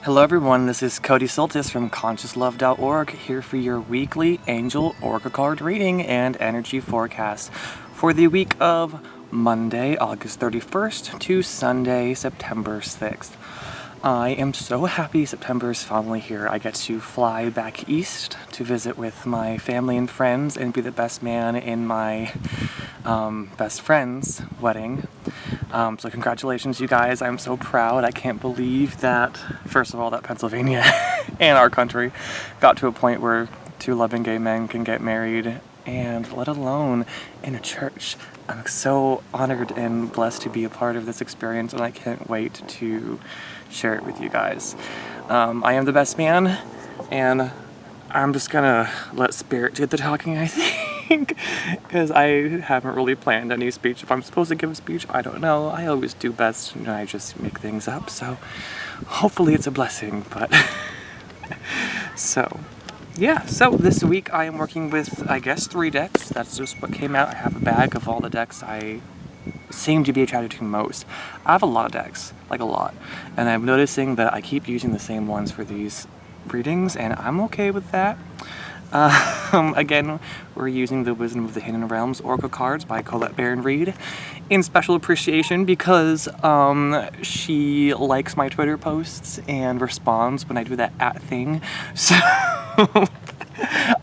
Hello everyone, this is Cody Soltis from ConsciousLove.org here for your weekly Angel Oracle card reading and energy forecast for the week of Monday, August 31st to Sunday, September 6th. I am so happy September is finally here. I get to fly back east to visit with my family and friends and be the best man in my best friend's wedding. So congratulations, you guys. I'm so proud. I can't believe that, first of all, that Pennsylvania and our country got to a point where two loving gay men can get married, and let alone in a church. I'm so honored and blessed to be a part of this experience, and I can't wait to share it with you guys. I am the best man, and I'm just gonna let spirit do the talking, I think, because I haven't really planned any speech. If I'm supposed to give a speech, I don't know. I always do best, and I just make things up, so hopefully it's a blessing, but so this week I am working with, I guess, 3 decks. That's just what came out. I have a bag of all the decks I seem to be attracted to most. I have a lot of decks, like a lot, and I'm noticing that I keep using the same ones for these readings, and I'm okay with that. Again, we're using the Wisdom of the Hidden Realms Oracle cards by Colette Baron Reed in special appreciation because she likes my Twitter posts and responds when I do that @ thing. So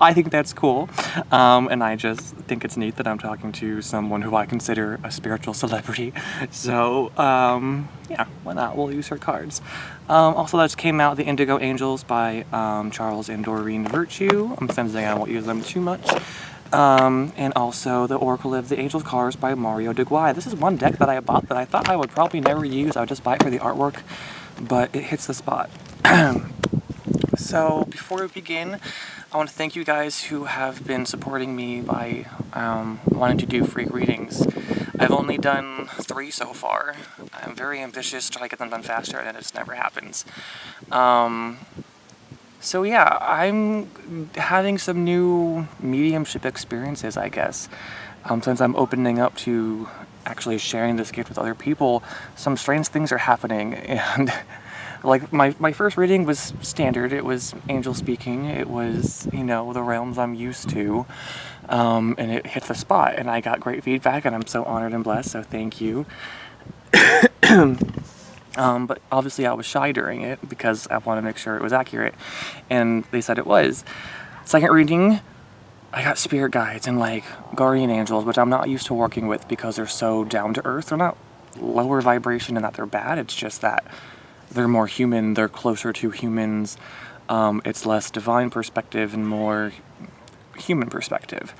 I think that's cool, and I just think it's neat that I'm talking to someone who I consider a spiritual celebrity. So yeah, why not? We'll use her cards. Also, that just came out, The Indigo Angels by Charles and Doreen Virtue. I'm sensing I won't use them too much. And also the Oracle of the Angels cards by Mario Deguay. This is one deck that I bought that I thought I would probably never use. I would just buy it for the artwork, but it hits the spot. So before we begin, I want to thank you guys who have been supporting me by wanting to do free readings. I've only done 3 so far. I'm very ambitious to try to get them done faster, and it just never happens. So yeah, I'm having some new mediumship experiences, I guess. Since I'm opening up to actually sharing this gift with other people, some strange things are happening, and like my first reading was standard. It was angel speaking. It was, you know, the realms I'm used to, and it hit the spot, and I got great feedback, and I'm so honored and blessed, so thank you. But obviously I was shy during it because I wanted to make sure it was accurate, and they said it was. Second reading, I got spirit guides and like guardian angels, which I'm not used to working with because they're so down to earth. They're not lower vibration and that they're bad. It's just that they're more human. They're closer to humans. It's less divine perspective and more human perspective.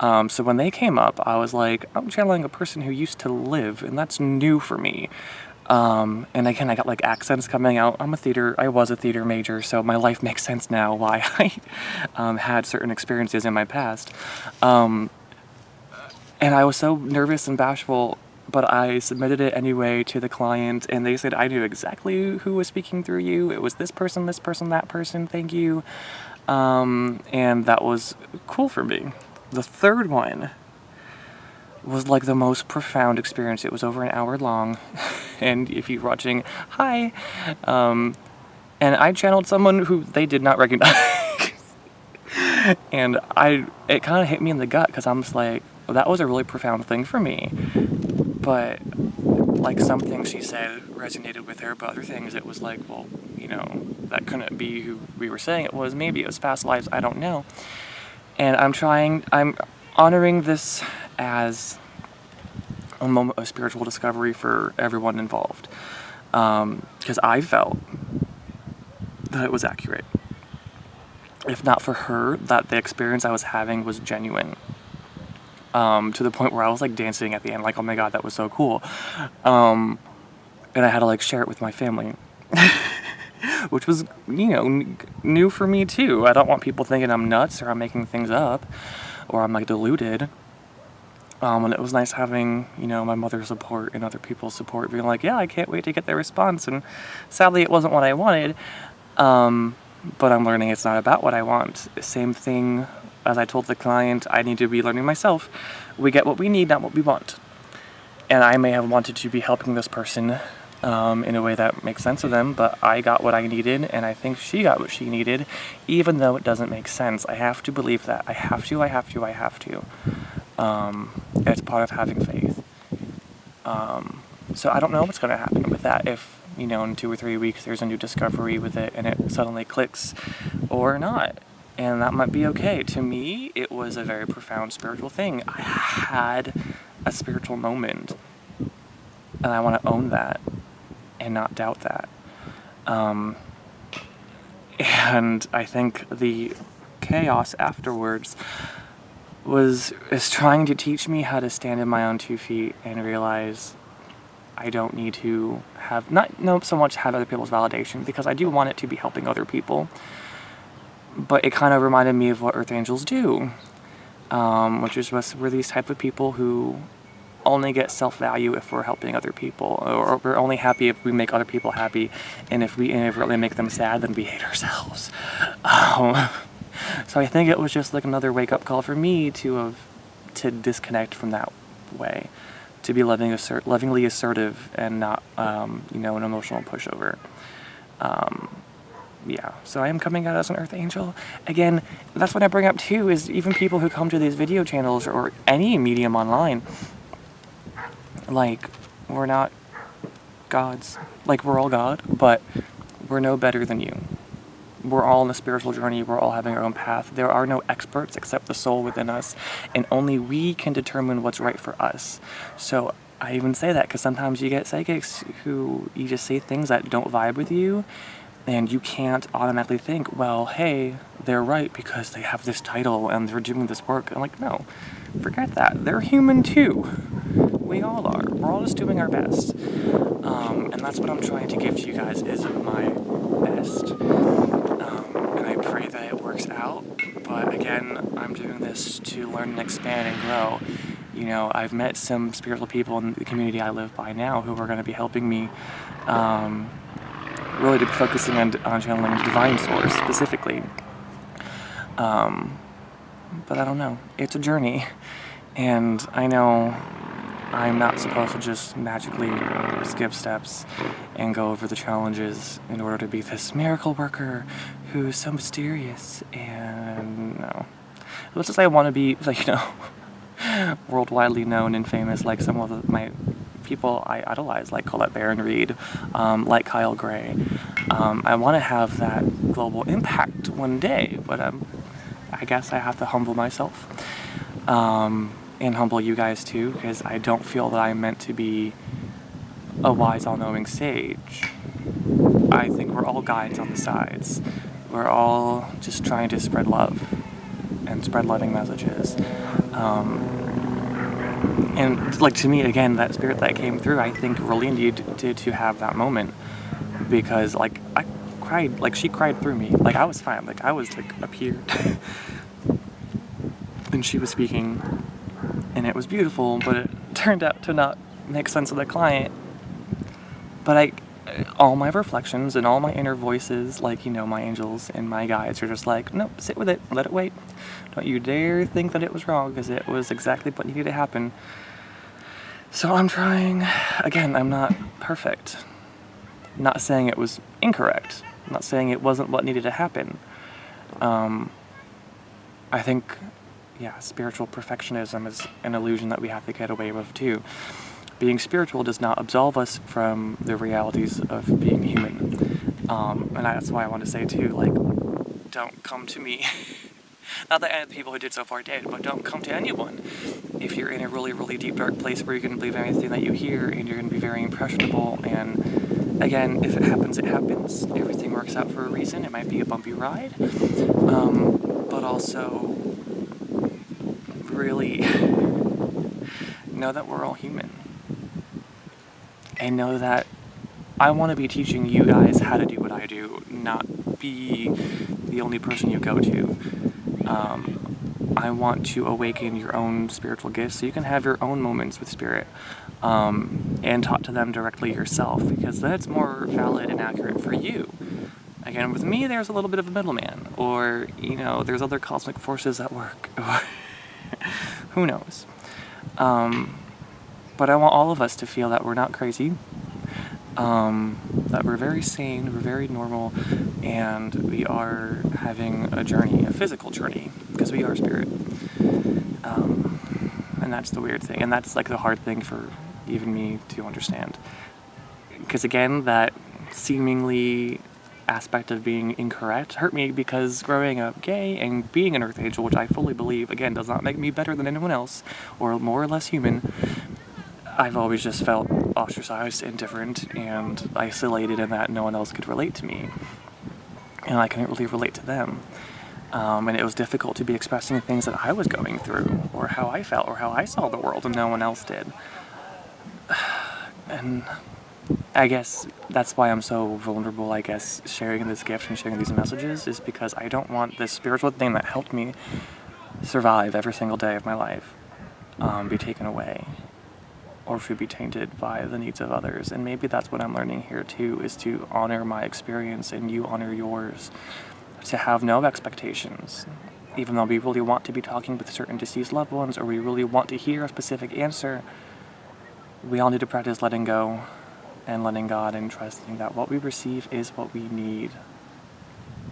So when they came up, I was like, I'm channeling a person who used to live, and that's new for me. And again, I got like accents coming out. I was a theater major, so my life makes sense now why I had certain experiences in my past. And I was so nervous and bashful, but I submitted it anyway to the client, and they said I knew exactly who was speaking through you. It was this person, that person, thank you. And that was cool for me. The third one was like the most profound experience. It was over an hour long, and if you're watching, hi. And I channeled someone who they did not recognize, and it kind of hit me in the gut because I'm just like, well, that was a really profound thing for me. But like some things she said resonated with her, but other things it was like, well, you know, that couldn't be who we were saying it was. Maybe it was past lives. I don't know. And I'm honoring this as a moment of spiritual discovery for everyone involved, because I felt that it was accurate. If not for her, that the experience I was having was genuine, to the point where I was like dancing at the end, like, oh my god, that was so cool. And I had to like share it with my family, which was, you know, new for me too. I don't want people thinking I'm nuts or I'm making things up or I'm like deluded. And it was nice having, you know, my mother's support and other people's support, being like, yeah, I can't wait to get their response. And sadly, it wasn't what I wanted. But I'm learning it's not about what I want. Same thing as I told the client, I need to be learning myself. We get what we need, not what we want. And I may have wanted to be helping this person in a way that makes sense to them, but I got what I needed, and I think she got what she needed, even though it doesn't make sense. I have to believe that. I have to. It's part of having faith. So I don't know what's going to happen with that if, in 2 or 3 weeks there's a new discovery with it and it suddenly clicks or not. And that might be okay. To me, it was a very profound spiritual thing. I had a spiritual moment, and I want to own that and not doubt that. And I think the chaos afterwards is trying to teach me how to stand in my own 2 feet and realize I don't need to not so much have other people's validation, because I do want it to be helping other people. But it kind of reminded me of what Earth Angels do, which is we're these type of people who only get self-value if we're helping other people, or we're only happy if we make other people happy, and if we inadvertently make them sad, then we hate ourselves. So I think it was just like another wake-up call for me to disconnect from that way, to be lovingly assertive and not, an emotional pushover. Yeah, so I am coming out as an Earth Angel. Again, that's what I bring up too, is even people who come to these video channels or any medium online, like, we're not gods. Like, we're all God, but we're no better than you. We're all on a spiritual journey. We're all having our own path. There are no experts except the soul within us, and only we can determine what's right for us. So I even say that because sometimes you get psychics who you just say things that don't vibe with you, and you can't automatically think, well, hey, they're right because they have this title and they're doing this work. I'm like, no, forget that. They're human too. We all are. We're all just doing our best. And that's what I'm trying to give to you guys, is my best. And I pray that it works out. But again, I'm doing this to learn and expand and grow. I've met some spiritual people in the community I live by now who are going to be helping me really to be focusing on channeling the divine source specifically. But I don't know. It's a journey. And I know I'm not supposed to just magically skip steps and go over the challenges in order to be this miracle worker who's so mysterious. And no. Let's just say I want to be, worldwide known and famous like some of my people I idolize, like Colette Baron Reed, like Kyle Gray. I want to have that global impact one day, but I guess I have to humble myself. And humble you guys too, because I don't feel that I'm meant to be a wise, all-knowing sage. I think we're all guides on the sides. We're all just trying to spread love and spread loving messages. And to me, again, that spirit that came through, I think really needed to have that moment, because I cried, she cried through me. I was fine, I was up here. And she was speaking, and it was beautiful, but it turned out to not make sense to the client. But all my reflections and all my inner voices, my angels and my guides are just nope, sit with it, let it wait. Don't you dare think that it was wrong, because it was exactly what needed to happen. So I'm trying. Again, I'm not perfect. I'm not saying it was incorrect. I'm not saying it wasn't what needed to happen. I think, spiritual perfectionism is an illusion that we have to get away with too. Being spiritual does not absolve us from the realities of being human. And that's why I want to say too, don't come to me. Not that any of the people who did so far did, but don't come to anyone if you're in a really, really deep, dark place where you're going to believe anything that you hear, and you're going to be very impressionable. And again, if it happens, it happens. Everything works out for a reason. It might be a bumpy ride, but also really know that we're all human. And know that I want to be teaching you guys how to do what I do, not be the only person you go to. I want to awaken your own spiritual gifts so you can have your own moments with spirit, and talk to them directly yourself, because then it's more valid and accurate for you. Again, with me, there's a little bit of a middleman, or, there's other cosmic forces at work, or who knows. But I want all of us to feel that we're not crazy. that we're very sane, we're very normal, and we are having a journey, a physical journey, because we are spirit. And that's the weird thing, and that's like the hard thing for even me to understand. Because again, that seemingly aspect of being incorrect hurt me, because growing up gay and being an Earth Angel, which I fully believe, again, does not make me better than anyone else, or more or less human, I've always just felt ostracized, indifferent, and isolated in that no one else could relate to me. And I couldn't really relate to them. And it was difficult to be expressing things that I was going through, or how I felt, or how I saw the world, and no one else did. And I guess that's why I'm so vulnerable, I guess, sharing this gift and sharing these messages, is because I don't want this spiritual thing that helped me survive every single day of my life be taken away, or to be tainted by the needs of others. And maybe that's what I'm learning here too, is to honor my experience and you honor yours, to have no expectations. Even though we really want to be talking with certain deceased loved ones, or we really want to hear a specific answer, we all need to practice letting go and letting God, and trusting that what we receive is what we need.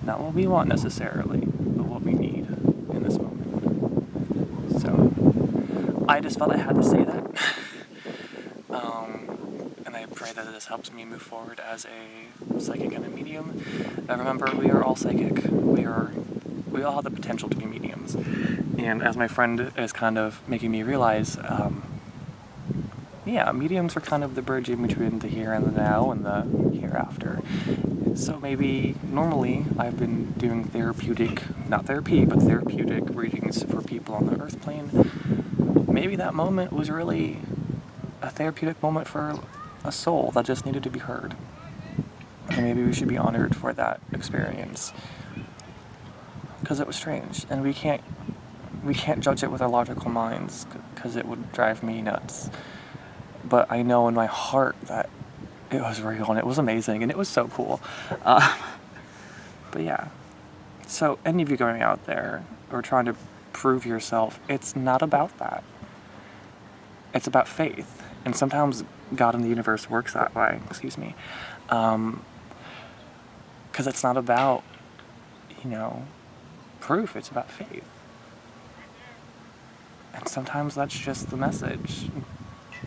Not what we want necessarily, but what we need in this moment. So I just felt I had to say that. And I pray that this helps me move forward as a psychic and a medium. Remember, we are all psychic. We all have the potential to be mediums. And as my friend is kind of making me realize, mediums are kind of the bridge in between the here and the now and the hereafter. So maybe normally I've been doing not therapy, but therapeutic readings for people on the earth plane. Maybe that moment was really a therapeutic moment for a soul that just needed to be heard. And maybe we should be honored for that experience, because it was strange, and we can't judge it with our logical minds, because it would drive me nuts. But I know in my heart that it was real, and it was amazing, and it was so cool. But yeah, so any of you going out there or trying to prove yourself, it's not about that. It's about faith. And sometimes God in the universe works that way, because it's not about, proof, it's about faith. And sometimes that's just the message.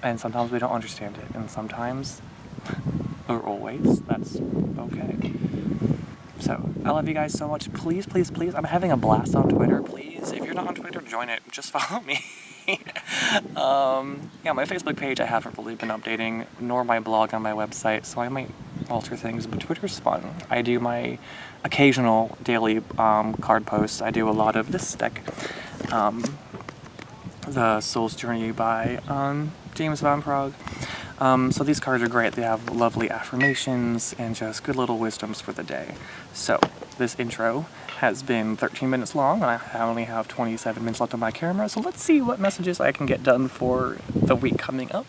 And sometimes we don't understand it. And sometimes, or always, that's okay. So, I love you guys so much. Please, please, please, I'm having a blast on Twitter. Please, if you're not on Twitter, join it. Just follow me. My Facebook page I haven't really been updating, nor my blog on my website, so I might alter things, but Twitter's fun. I do my occasional daily card posts. I do a lot of this deck, The Soul's Journey by James Van Prague. So these cards are great. They have lovely affirmations and just good little wisdoms for the day. So this intro has been 13 minutes long, and I only have 27 minutes left on my camera, so let's see what messages I can get done for the week coming up.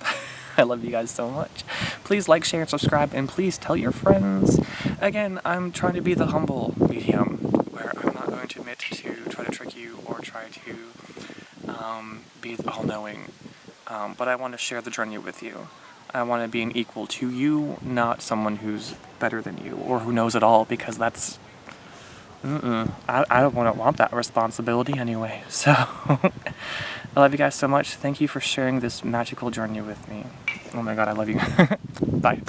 I love you guys so much. Please like, share, and subscribe, and please tell your friends. Again, I'm trying to be the humble medium, where I'm not going to admit to try to trick you or try to be all-knowing, but I want to share the journey with you. I want to be an equal to you, not someone who's better than you or who knows it all, because that's I don't want that responsibility anyway. So I love you guys so much. Thank you for sharing this magical journey with me. Oh my god, I love you. Bye.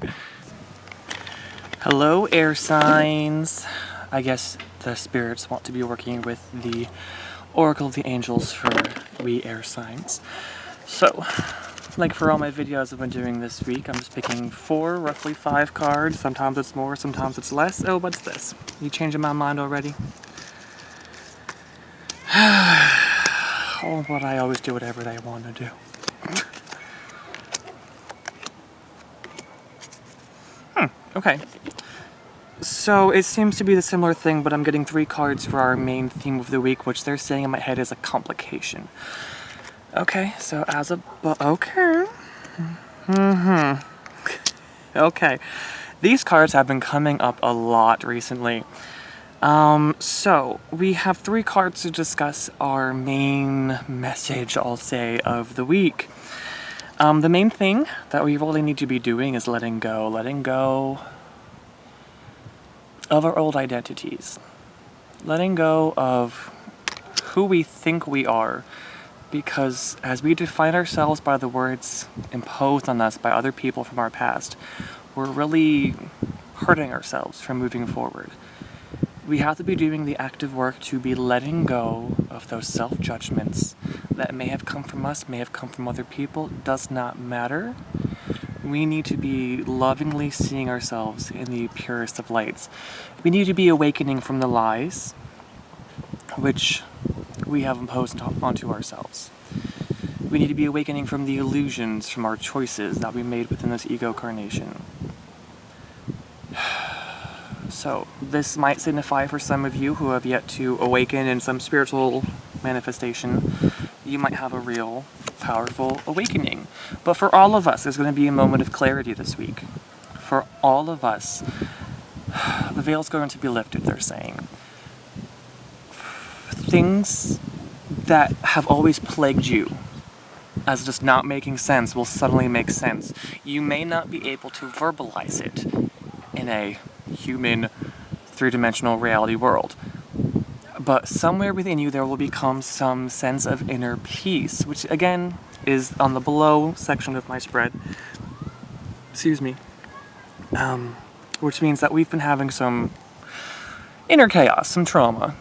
Hello, air signs. I guess the spirits want to be working with the Oracle of the Angels for we air signs. So, like for all my videos I've been doing this week, I'm just picking 4, roughly 5 cards. Sometimes it's more, sometimes it's less. Oh, what's this? You changing my mind already? Oh, but I always do whatever they want to do. Okay. So it seems to be the similar thing, but I'm getting 3 cards for our main theme of the week, which they're saying in my head is a complication. Okay, so okay. Okay. These cards have been coming up a lot recently. So we have 3 cards to discuss our main message, I'll say, of the week. The main thing that we really need to be doing is letting go of our old identities, letting go of who we think we are, because as we define ourselves by the words imposed on us by other people from our past, we're really hurting ourselves from moving forward. We have to be doing the active work to be letting go of those self-judgments that may have come from us, may have come from other people, does not matter. We need to be lovingly seeing ourselves in the purest of lights. We need to be awakening from the lies which we have imposed onto ourselves. We need to be awakening from the illusions from our choices that we made within this ego carnation. So, this might signify for some of you who have yet to awaken in some spiritual manifestation, you might have a real, powerful awakening. But for all of us, there's going to be a moment of clarity this week. For all of us, the veil's going to be lifted, they're saying. Things that have always plagued you as just not making sense will suddenly make sense. You may not be able to verbalize it in a human, three-dimensional reality world, but somewhere within you there will become some sense of inner peace, which again is on the below section of my spread. Excuse me. Which means that we've been having some inner chaos, some trauma.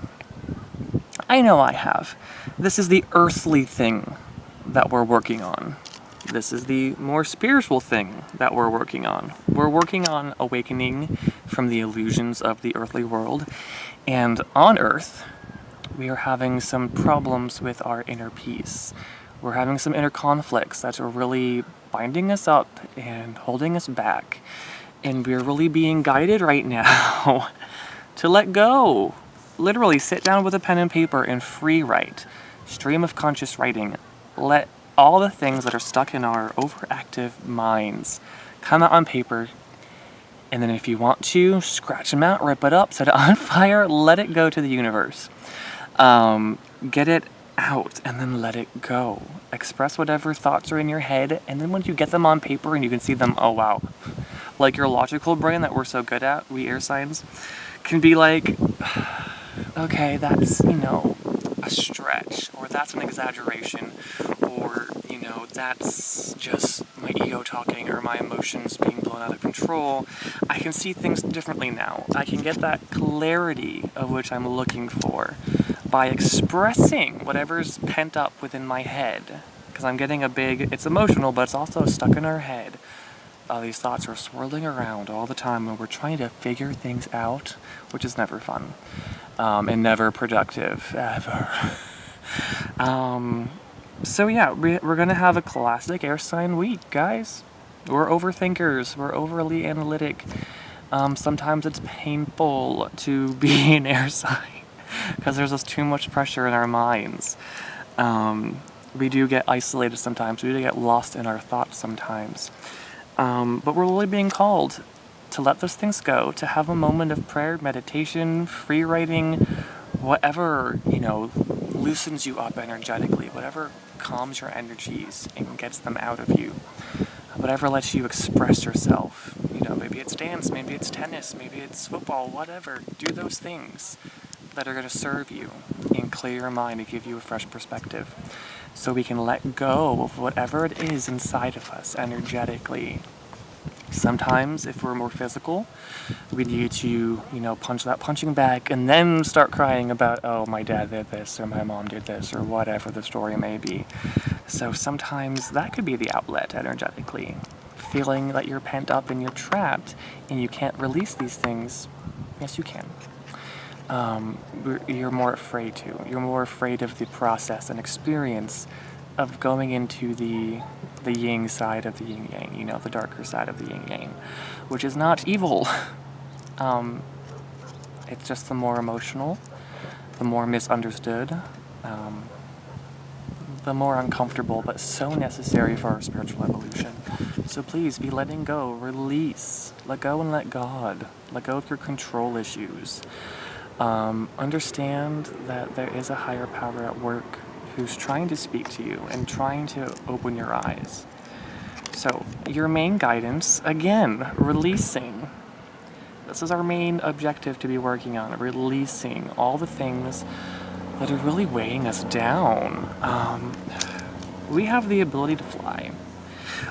I know I have. This is the earthly thing that we're working on. This is the more spiritual thing that we're working on. We're working on awakening from the illusions of the earthly world. And on Earth, we are having some problems with our inner peace. We're having some inner conflicts that are really binding us up and holding us back. And we're really being guided right now to let go. Literally sit down with a pen and paper and free write. Stream of conscious writing. Let all the things that are stuck in our overactive minds come out on paper, and then if you want to, scratch them out, rip it up, set it on fire, let it go to the universe. Get it out, and then let it go. Express whatever thoughts are in your head, and then once you get them on paper and you can see them, oh wow. Like your logical brain that we're so good at, we air signs, can be like, okay, that's, a stretch, or that's an exaggeration, or, that's just my ego talking, or my emotions being blown out of control. I can see things differently now. I can get that clarity of which I'm looking for by expressing whatever's pent up within my head. Because I'm getting it's emotional, but it's also stuck in our head. These thoughts are swirling around all the time when we're trying to figure things out, which is never fun. And never productive, ever. So yeah, we're gonna have a classic air sign week, guys. We're overthinkers, we're overly analytic. Sometimes it's painful to be an air sign, because there's just too much pressure in our minds. We do get isolated sometimes, we do get lost in our thoughts sometimes. But we're really being called to let those things go, to have a moment of prayer, meditation, free writing, whatever, loosens you up energetically, whatever calms your energies and gets them out of you, whatever lets you express yourself. Maybe it's dance, maybe it's tennis, maybe it's football, whatever. Do those things that are going to serve you and clear your mind and give you a fresh perspective, so we can let go of whatever it is inside of us energetically. Sometimes, if we're more physical, we need to, punch that punching bag and then start crying about, oh, my dad did this, or my mom did this, or whatever the story may be. So sometimes that could be the outlet energetically. Feeling that you're pent up and you're trapped and you can't release these things. Yes, you can. You're more afraid to. You're more afraid of the process and experience of going into the yin side of the yin yang, the darker side of the yin yang, which is not evil. It's just the more emotional, the more misunderstood, the more uncomfortable, but so necessary for our spiritual evolution. So please be letting go, release, let go and let God, let go of your control issues. Understand that there is a higher power at work who's trying to speak to you and trying to open your eyes. So, your main guidance, again, releasing. This is our main objective to be working on, releasing all the things that are really weighing us down. We have the ability to fly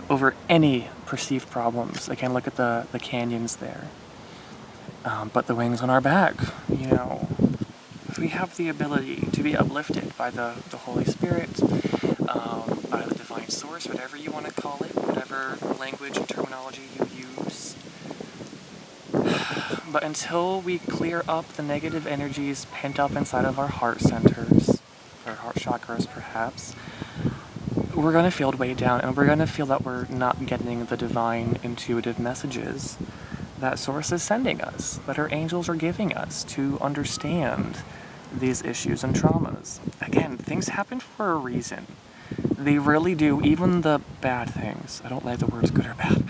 over any perceived problems. Again, look at the canyons there. But the wings on our back, we have the ability to be uplifted by the Holy Spirit, by the divine source, whatever you want to call it, whatever language and terminology you use. But until we clear up the negative energies pent up inside of our heart centers, or heart chakras perhaps, we're going to feel weighed down, and we're going to feel that we're not getting the divine intuitive messages that Source is sending us, that our angels are giving us to understand these issues and traumas. Again, things happen for a reason. They really do, even the bad things. I don't like the words good or bad.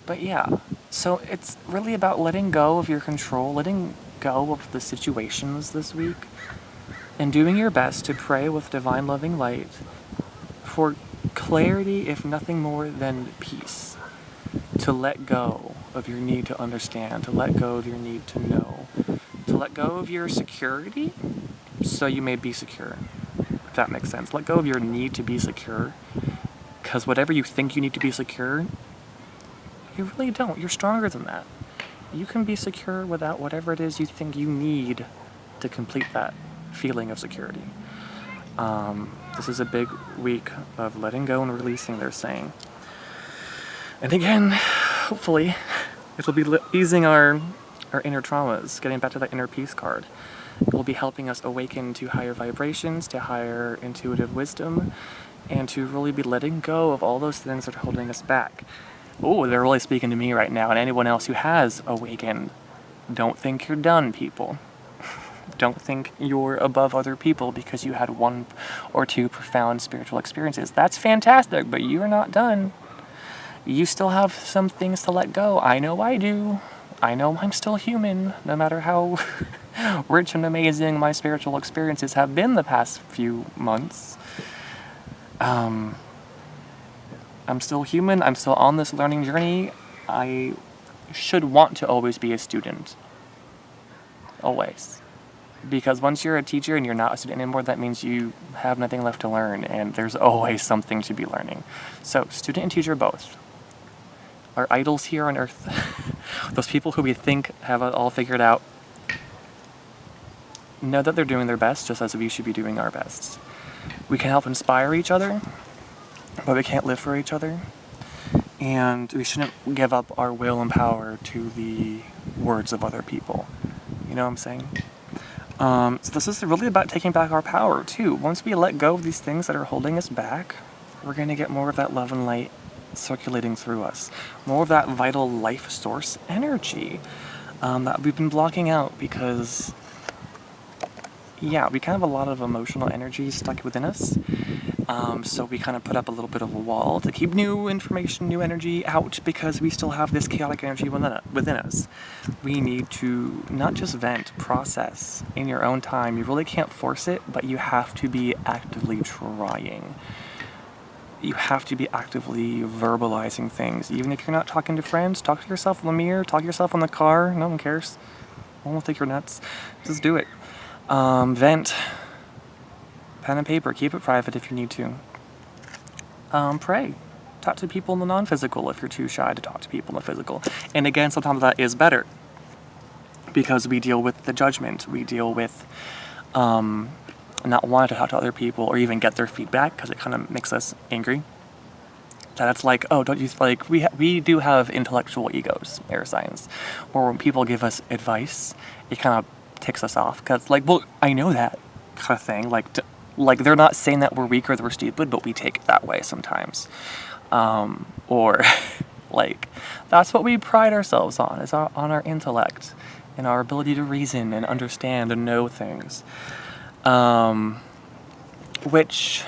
But yeah, so it's really about letting go of your control, letting go of the situations this week, and doing your best to pray with divine loving light for clarity, if nothing more than peace. To let go of your need to understand, to let go of your need to know, to let go of your security so you may be secure, if that makes sense. Let go of your need to be secure, because whatever you think you need to be secure, you really don't. You're stronger than that. You can be secure without whatever it is you think you need to complete that feeling of security. This is a big week of letting go and releasing, they're saying. And again, hopefully, it'll be easing our inner traumas, getting back to that inner peace card. It will be helping us awaken to higher vibrations, to higher intuitive wisdom, and to really be letting go of all those things that are holding us back. Oh, they're really speaking to me right now, and anyone else who has awakened. Don't think you're done, people. Don't think you're above other people because you had one or two profound spiritual experiences. That's fantastic, but you're not done. You still have some things to let go. I know I do. I know I'm still human, no matter how rich and amazing my spiritual experiences have been the past few months. I'm still human. I'm still on this learning journey. I should want to always be a student. Always. Because once you're a teacher and you're not a student anymore, that means you have nothing left to learn, and there's always something to be learning. So, student and teacher both. Our idols here on earth, those people who we think have it all figured out, know that they're doing their best just as we should be doing our best. We can help inspire each other, but we can't live for each other. And we shouldn't give up our will and power to the words of other people. You know what I'm saying? So this is really about taking back our power, too. Once we let go of these things that are holding us back, we're going to get more of that love and light circulating through us. More of that vital life source energy that we've been blocking out because, yeah, we kind of have a lot of emotional energy stuck within us. So we kind of put up a little bit of a wall to keep new information, new energy out because we still have this chaotic energy within us. We need to not just vent, process in your own time. You really can't force it, but you have to be actively trying. You have to be actively verbalizing things. Even if you're not talking to friends, talk to yourself in the mirror, talk to yourself in the car. No one cares. No one will think you're nuts. Just do it. Vent. Pen and paper. Keep it private if you need to. Pray. Talk to people in the non-physical if you're too shy to talk to people in the physical. And again, sometimes that is better. Because we deal with the judgment. We deal with not wanting to talk to other people or even get their feedback because it kind of makes us angry. That it's like, oh, don't you, like, we do have intellectual egos, air signs, or when people give us advice, it kind of ticks us off because, like, well, I know that kind of thing. Like they're not saying that we're weak or that we're stupid, but we take it that way sometimes. Or like that's what we pride ourselves on, is on our intellect and our ability to reason and understand and know things. Which,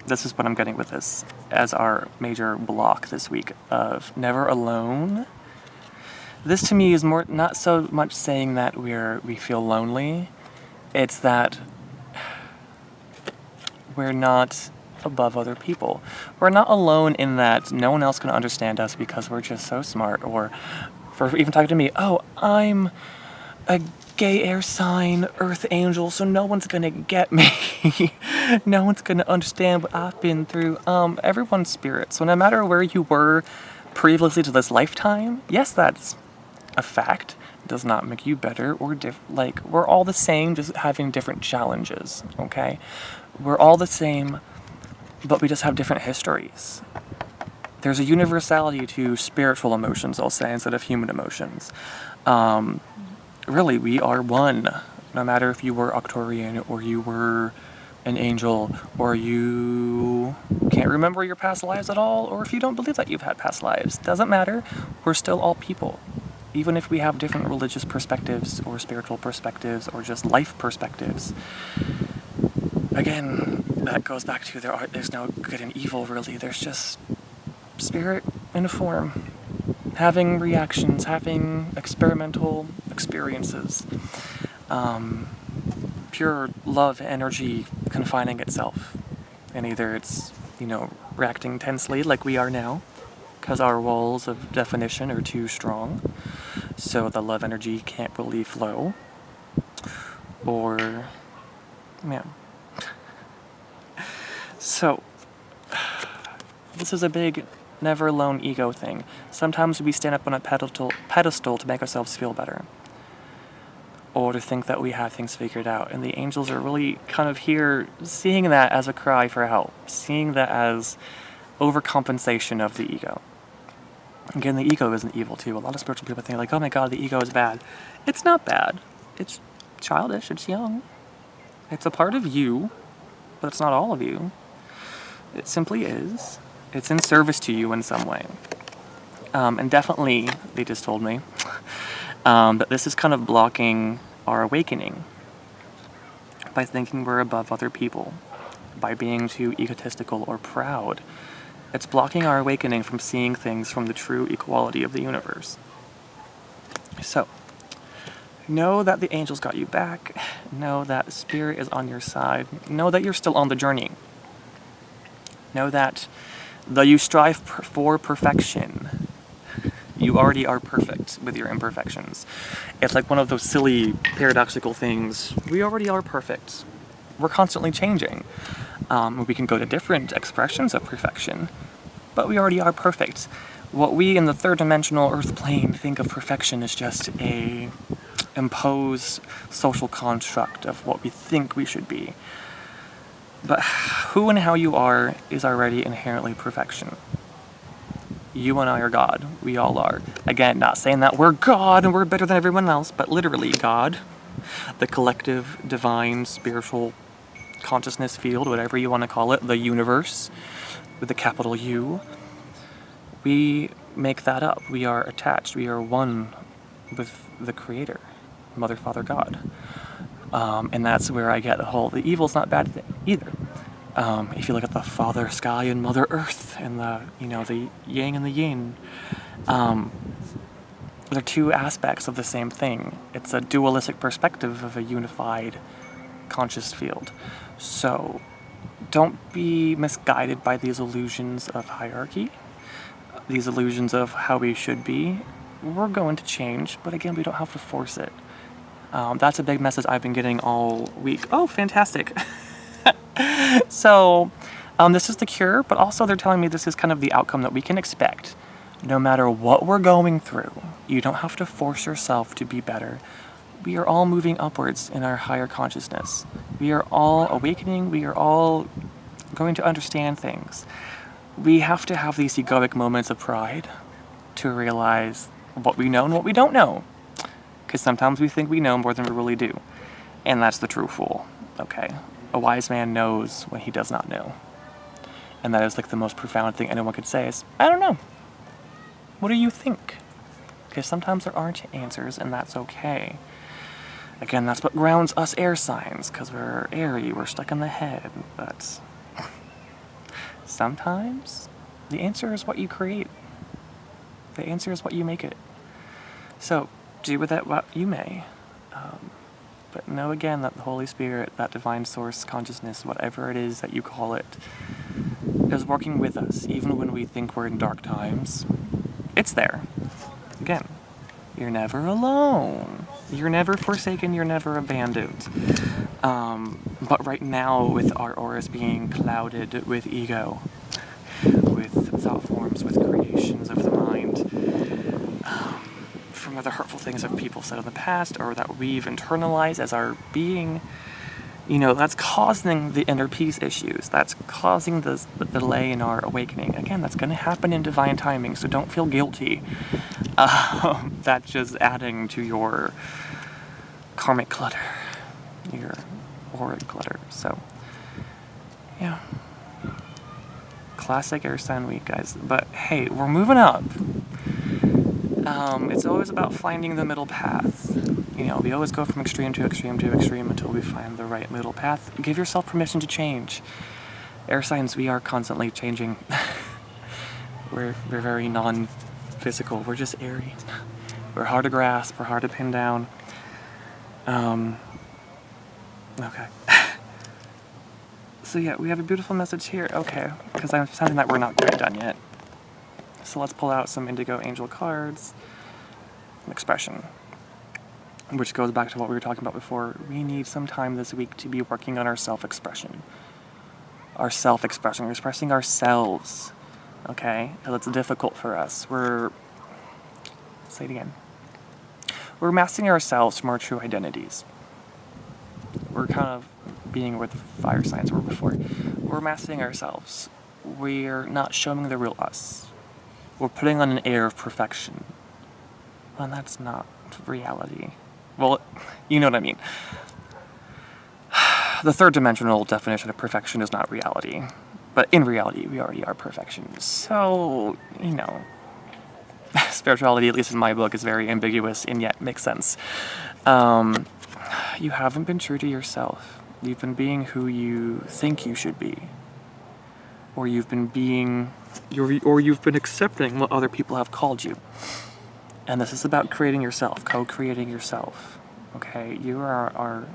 this is what I'm getting with this as our major block this week of never alone. This to me is more not so much saying that we feel lonely. It's that we're not above other people. We're not alone in that no one else can understand us because we're just so smart, or for even talking to me, oh, I'm a gay air sign, earth angel, so no one's gonna get me. No one's gonna understand what I've been through. Everyone's spirit. So no matter where you were previously to this lifetime, yes, that's a fact. It does not make you better or like, we're all the same, just having different challenges, okay? We're all the same, but we just have different histories. There's a universality to spiritual emotions, I'll say, instead of human emotions. Really, we are one. No matter if you were Arcturian, or you were an angel, or you can't remember your past lives at all, or if you don't believe that you've had past lives. Doesn't matter. We're still all people. Even if we have different religious perspectives, or spiritual perspectives, or just life perspectives. Again, that goes back to there's no good and evil, really. There's just spirit in a form, having reactions, having experimental experiences, pure love energy confining itself, and either it's, reacting tensely like we are now because our walls of definition are too strong, so the love energy can't really flow, or so this is a big never alone ego thing. Sometimes we stand up on a pedestal to make ourselves feel better, or to think that we have things figured out. And the angels are really kind of here seeing that as a cry for help, seeing that as overcompensation of the ego. Again, the ego isn't evil too. A lot of spiritual people think like, oh my god, the ego is bad. It's not bad. It's childish, it's young. It's a part of you, but it's not all of you. It simply is. It's in service to you in some way. And definitely, they just told me, that this is kind of blocking our awakening by thinking we're above other people, by being too egotistical or proud. It's blocking our awakening from seeing things from the true equality of the universe. So, know that the angels got you back. Know that spirit is on your side. Know that you're still on the journey. Know that though you strive for perfection, you already are perfect with your imperfections. It's like one of those silly, paradoxical things. We already are perfect. We're constantly changing. We can go to different expressions of perfection, but we already are perfect. What we in the third-dimensional earth plane think of perfection is just a imposed social construct of what we think we should be. But who and how you are is already inherently perfection. You and I are God. We all are. Again, not saying that we're God and we're better than everyone else, but literally God, the collective, divine, spiritual consciousness field, whatever you want to call it, the universe, with a capital U. We make that up. We are attached. We are one with the Creator, Mother, Father, God. And that's where I get the whole, the evil's not bad either. If you look at the Father Sky and Mother Earth and the Yang and the Yin, they're two aspects of the same thing. It's a dualistic perspective of a unified conscious field. So don't be misguided by these illusions of hierarchy, these illusions of how we should be. We're going to change, but again, we don't have to force it. That's a big message I've been getting all week. Oh, fantastic. So, this is the cure, but also they're telling me this is kind of the outcome that we can expect. No matter what we're going through, you don't have to force yourself to be better. We are all moving upwards in our higher consciousness. We are all awakening. We are all going to understand things. We have to have these egoic moments of pride to realize what we know and what we don't know. Because sometimes we think we know more than we really do. And that's the true fool, okay? A wise man knows when he does not know. And that is like the most profound thing anyone could say is, I don't know. What do you think? Because sometimes there aren't answers, and that's okay. Again, that's what grounds us air signs, because we're airy, we're stuck in the head. But sometimes the answer is what you create. The answer is what you make it. So, do with that what you may. But know again that the Holy Spirit, that divine source consciousness, whatever it is that you call it, is working with us, even when we think we're in dark times. It's there. Again, you're never alone. You're never forsaken, you're never abandoned. But right now, with our auras being clouded with ego, with thought forms, with creations of the mind, from other hurtful things that people said in the past, or that we've internalized as our being, that's causing the inner peace issues. That's causing the delay in our awakening. Again, that's going to happen in divine timing, so don't feel guilty. That's just adding to your karmic clutter, your auric clutter. So, yeah. Classic air sign week, guys. But hey, we're moving up. It's always about finding the middle path. We always go from extreme to extreme to extreme until we find the right middle path. Give yourself permission to change. Air signs, we are constantly changing. We're very non-physical. We're just airy. We're hard to grasp. We're hard to pin down. Okay. So yeah, we have a beautiful message here. Okay, because I'm sensing that we're not quite done yet. So let's pull out some Indigo Angel cards. Expression. Which goes back to what we were talking about before. We need some time this week to be working on our self-expression. Our self-expression. Expressing ourselves. Okay? And it's difficult for us. Say it again. We're masking ourselves from our true identities. We're kind of being where the fire signs were before. We're masking ourselves. We're not showing the real us. We're putting on an air of perfection. And that's not reality. Well, you know what I mean. The third dimensional definition of perfection is not reality. But in reality, we already are perfection. So, spirituality, at least in my book, is very ambiguous and yet makes sense. You haven't been true to yourself. You've been being who you think you should be. Or you've been accepting what other people have called you. And this is about creating yourself, co-creating yourself. Okay, you are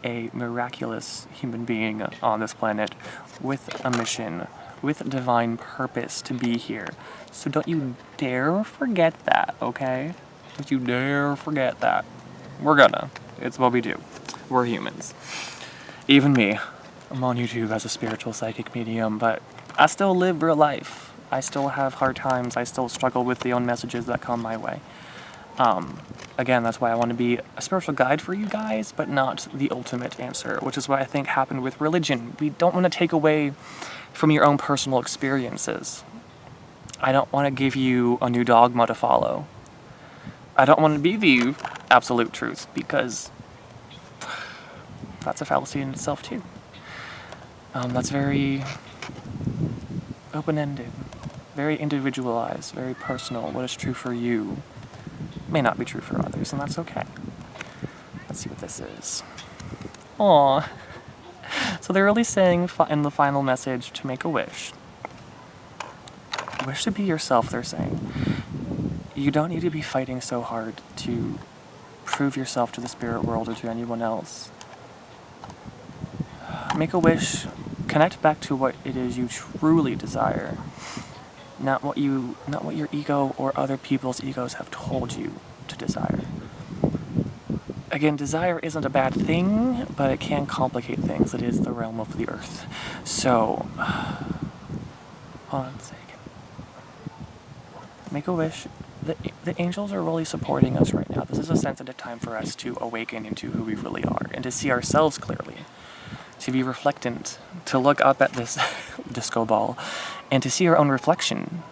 a miraculous human being on this planet with a mission, with divine purpose to be here. So don't you dare forget that, okay? Don't you dare forget that. We're gonna. It's what we do. We're humans. Even me. I'm on YouTube as a spiritual psychic medium, but I still live real life. I still have hard times. I still struggle with the own messages that come my way. Again, that's why I want to be a spiritual guide for you guys, but not the ultimate answer, which is what I think happened with religion. We don't want to take away from your own personal experiences. I don't want to give you a new dogma to follow. I don't want to be the absolute truth, because that's a fallacy in itself too. That's very open-ended, very individualized, very personal. What is true for you may not be true for others, and that's okay. Let's see what this is. Aww. So they're really saying in the final message to make a wish. Wish to be yourself, they're saying. You don't need to be fighting so hard to prove yourself to the spirit world or to anyone else. Make a wish. Connect back to what it is you truly desire. Not what your ego or other people's egos have told you to desire. Again, desire isn't a bad thing, but it can complicate things. It is the realm of the earth. So, hold on a second. Make a wish. The angels are really supporting us right now. This is a sensitive time for us to awaken into who we really are and to see ourselves clearly. To be reflectant, to look up at this disco ball and to see your own reflection.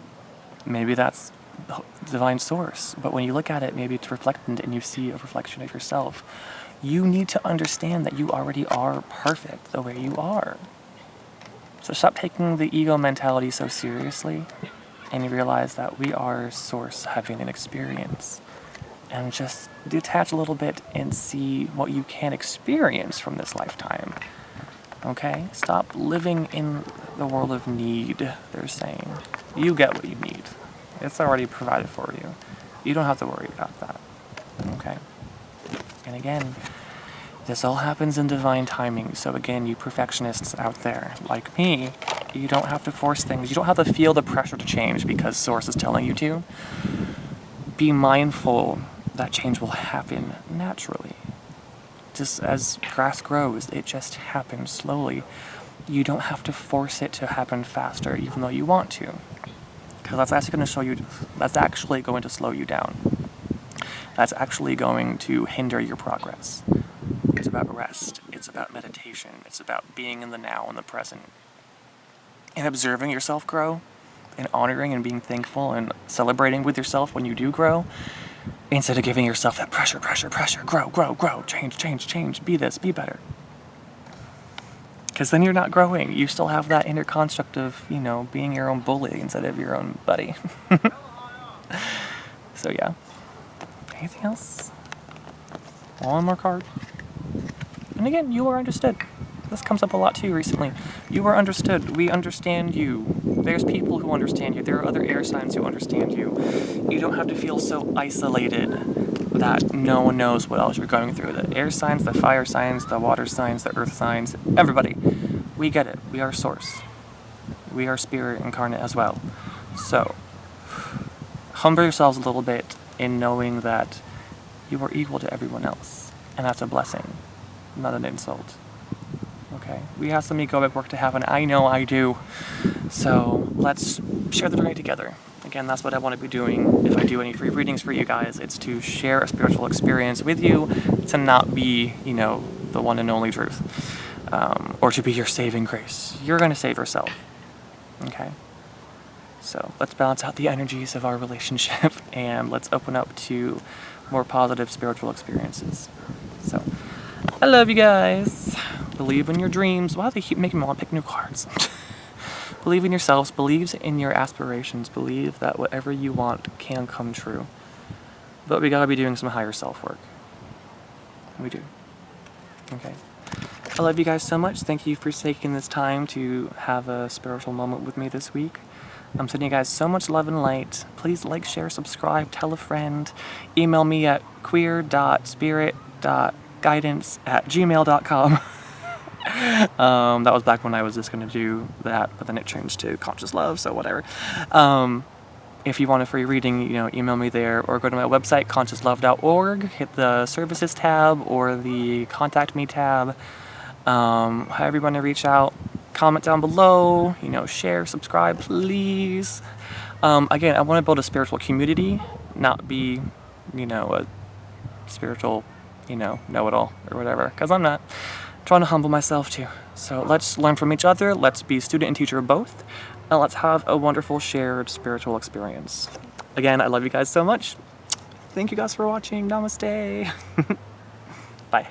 Maybe that's the divine source, but when you look at it, maybe it's reflectant and you see a reflection of yourself. You need to understand that you already are perfect the way you are. So stop taking the ego mentality so seriously and you realize that we are source having an experience. And just detach a little bit and see what you can experience from this lifetime. Okay? Stop living in the world of need, they're saying. You get what you need. It's already provided for you. You don't have to worry about that. Okay? And again, This all happens in divine timing. So again, you perfectionists out there, like me, you don't have to force things. You don't have to feel the pressure to change because Source is telling you to. Be mindful that change will happen naturally. Just as grass grows, it just happens slowly. You don't have to force it to happen faster, even though you want to. Because that's actually going to show you, that's actually going to slow you down. That's actually going to hinder your progress. It's about rest. It's about meditation. It's about being in the now, in the present. And observing yourself grow, and honoring and being thankful and celebrating with yourself when you do grow, instead of giving yourself that pressure, grow, change, be this, be better. Because then you're not growing. You still have that inner construct of, being your own bully instead of your own buddy. So yeah. Anything else? One more card. And again, you are understood. This comes up a lot too recently. You are understood. We understand you. There's people who understand you. There are other air signs who understand you. You don't have to feel so isolated that no one knows what else you're going through. The air signs, the fire signs, the water signs, the earth signs, everybody. We get it. We are Source. We are spirit incarnate as well. So, humble yourselves a little bit in knowing that you are equal to everyone else. And that's a blessing, not an insult. Okay? We have some egoic work to happen. I know I do. So, let's share the journey together. Again, that's what I want to be doing. If I do any free readings for you guys, it's to share a spiritual experience with you, to not be, the one and only truth, or to be your saving grace. You're going to save yourself. Okay? So let's balance out the energies of our relationship and let's open up to more positive spiritual experiences. So, I love you guys. Believe in your dreams. Why do they keep making me want to pick new cards? Believe in yourselves. Believe in your aspirations. Believe that whatever you want can come true. But we gotta be doing some higher self-work. We do. Okay. I love you guys so much. Thank you for taking this time to have a spiritual moment with me this week. I'm sending you guys so much love and light. Please like, share, subscribe, tell a friend. Email me at queer.spirit.guidance@gmail.com. That was back when I was just going to do that, but then it changed to conscious love, so whatever. If you want a free reading, email me there or go to my website, consciouslove.org, hit the services tab or the contact me tab. However you want to reach out, comment down below, share, subscribe, please. Again, I want to build a spiritual community, not be, a spiritual, know-it-all or whatever, because I'm not. Trying to humble myself too. So let's learn from each other. Let's be student and teacher both. And let's have a wonderful shared spiritual experience. Again, I love you guys so much. Thank you guys for watching. Namaste. Bye.